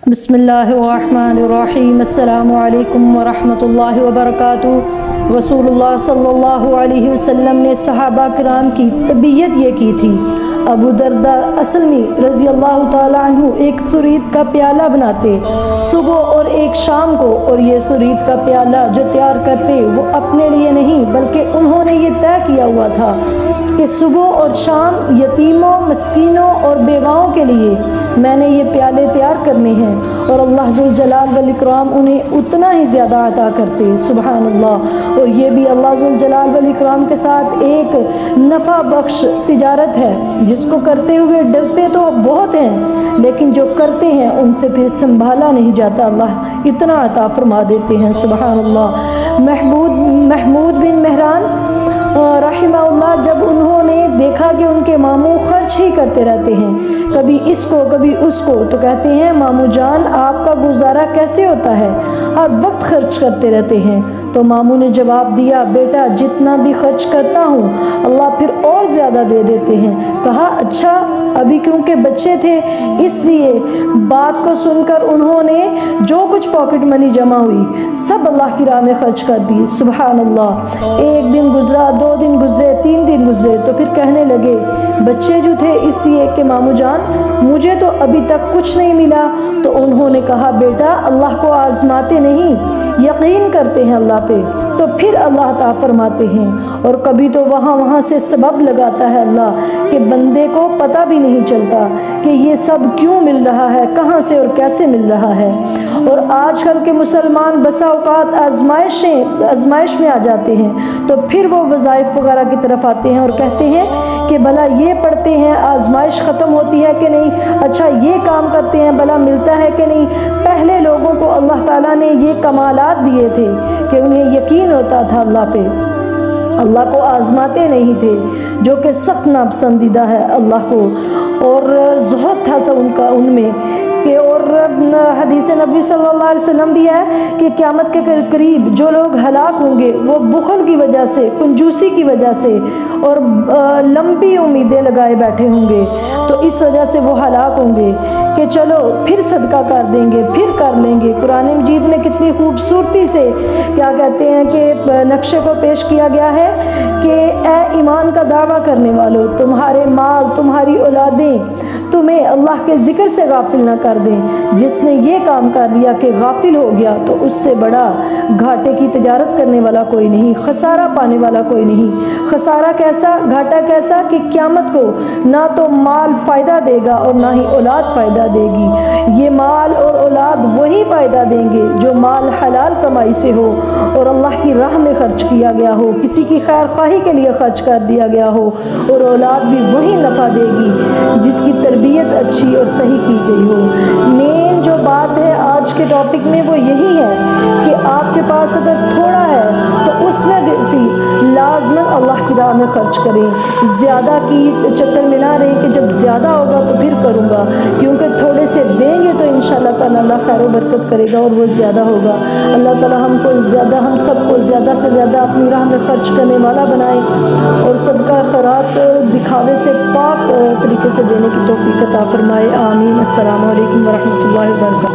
بسم اللہ الرحمن الرحیم۔ السلام علیکم ورحمۃ اللہ وبرکاتہ۔ رسول اللہ صلی اللہ علیہ وسلم نے صحابہ کرام کی تربیت یہ کی تھی۔ ابو درداء اسلمی رضی اللہ تعالی عنہ ایک سرید کا پیالہ بناتے صبح اور ایک شام کو، اور یہ سرید کا پیالہ جو تیار کرتے وہ اپنے لیے نہیں بلکہ انہوں نے یہ طے کیا ہوا تھا کہ صبح اور شام یتیموں، مسکینوں اور بیواؤں کے لیے میں نے یہ پیالے تیار کرنے ہیں، اور اللہ ذوالجلال والاکرام انہیں اتنا ہی زیادہ عطا کرتے۔ سبحان اللہ۔ اور یہ بھی اللہ ذوالجلال والاکرام کے ساتھ ایک نفع بخش تجارت ہے، جس کو کرتے ہوئے ڈرتے تو بہت ہیں، لیکن جو کرتے ہیں ان سے پھر سنبھالا نہیں جاتا، اللہ اتنا عطا فرما دیتے ہیں۔ سبحان اللہ۔ محمود بن مہران رحمہ اللہ، جب انہوں نے دیکھا کہ ان کے ماموں خرچ ہی کرتے رہتے ہیں، کبھی اس کو کبھی اس کو، تو کہتے ہیں ماموں جان آپ کا گزارا کیسے ہوتا ہے، ہر وقت خرچ کرتے رہتے ہیں؟ تو ماموں نے جواب دیا، بیٹا جتنا بھی خرچ کرتا ہوں اللہ پھر اور زیادہ دے دیتے ہیں۔ کہا اچھا؟ ابھی کیونکہ بچے تھے اس لیے بات کو سن کر انہوں نے جو کچھ پاکٹ منی جمع ہوئی سب اللہ کی راہ میں خرچ کر دی۔ سبحان اللہ۔ ایک دن گزرا، 2 دن گزرے، 3 دن گزرے، تو پھر کہنے لگے بچے جو تھے اس لیے کہ ماموں جان مجھے تو ابھی تک کچھ نہیں ملا۔ تو انہوں نے کہا بیٹا اللہ کو آزماتے نہیں، یقین کرتے ہیں اللہ پہ تو پھر اللہ عطا فرماتے ہیں، اور کبھی تو وہاں سے سبب لگاتا ہے اللہ کہ بندے کو پتہ بھی نہیں چلتا کہ یہ سب کیوں مل رہا ہے، کہاں سے اور کیسے مل رہا ہے۔ اور آج کل کے مسلمان بسا اوقات آزمائش میں آ جاتے ہیں تو پھر وہ وظائف وغیرہ کی طرف آتے ہیں اور کہتے ہیں کہ بھلا یہ پڑھتے ہیں آزمائش ختم ہوتی ہے کہ نہیں، اچھا یہ کام کرتے ہیں بھلا ملتا ہے کہ نہیں۔ پہلے لوگوں کو اللہ تعالیٰ نے یہ کمالات دیے تھے کہ انہیں یقین ہوتا تھا اللہ پہ، اللہ کو آزماتے نہیں تھے، جو کہ سخت ناپسندیدہ ہے اللہ کو، اور زہد تھا ان میں کہ، اور حدیث نبی صلی اللہ علیہ وسلم بھی ہے کہ قیامت کے قریب جو لوگ ہلاک ہوں گے وہ بخل کی وجہ سے، کنجوسی کی وجہ سے اور لمبی امیدیں لگائے بیٹھے ہوں گے، تو اس وجہ سے وہ ہلاک ہوں گے کہ چلو پھر صدقہ کر دیں گے، پھر کر لیں گے۔ قرآن مجید میں کتنی خوبصورتی سے کیا کہتے ہیں کہ نقشے کو پیش کیا گیا ہے کہ اے ایمان کا دعویٰ کرنے والوں، تمہارے مال، تمہاری اولادیں تمہیں اللہ کے ذکر سے غافل نہ کر دیں۔ جس نے یہ کام کر لیا کہ غافل ہو گیا تو اس سے بڑا گھاٹے کی تجارت کرنے والا کوئی نہیں، خسارہ پانے والا کوئی نہیں۔ خسارہ کیسا، گھاٹا کیسا کہ قیامت کو نہ تو مال فائدہ دے گا اور نہ ہی اولاد فائدہ دے گی۔ یہ مال اور اولاد وہی فائدہ دیں گے جو مال حلال کمائی سے ہو اور اللہ کی راہ میں خرچ کیا گیا ہو، کسی کی خیر خواہی کے لیے خرچ کر دیا گیا ہو، اور اولاد بھی وہی نفع دے گی جس کی تربیت اچھی اور صحیح کی گئی ہو۔ مین جو بات ہے آج کے ٹاپک میں وہ یہی ہے کہ آپ کے پاس اگر تھوڑا ہے تو اس میں بھی لازماً اللہ کی راہ میں خرچ کریں، زیادہ کی چکر میں نہ رہیں کہ جب زیادہ ہوگا تو پھر کروں گا، کیونکہ تھوڑے سے دیں گے تو انشاءاللہ تعالیٰ اللہ خیر و برکت کرے گا اور وہ زیادہ ہوگا۔ اللہ تعالیٰ ہم سب کو زیادہ سے زیادہ اپنی راہ میں خرچ کرنے والا بنائے، اور صدقہ خیرات دکھاوے سے پاک طریقے سے دینے کی توفیق عطا فرمائے۔ آمین۔ السلام علیکم ورحمۃ اللہ وبرکاتہ۔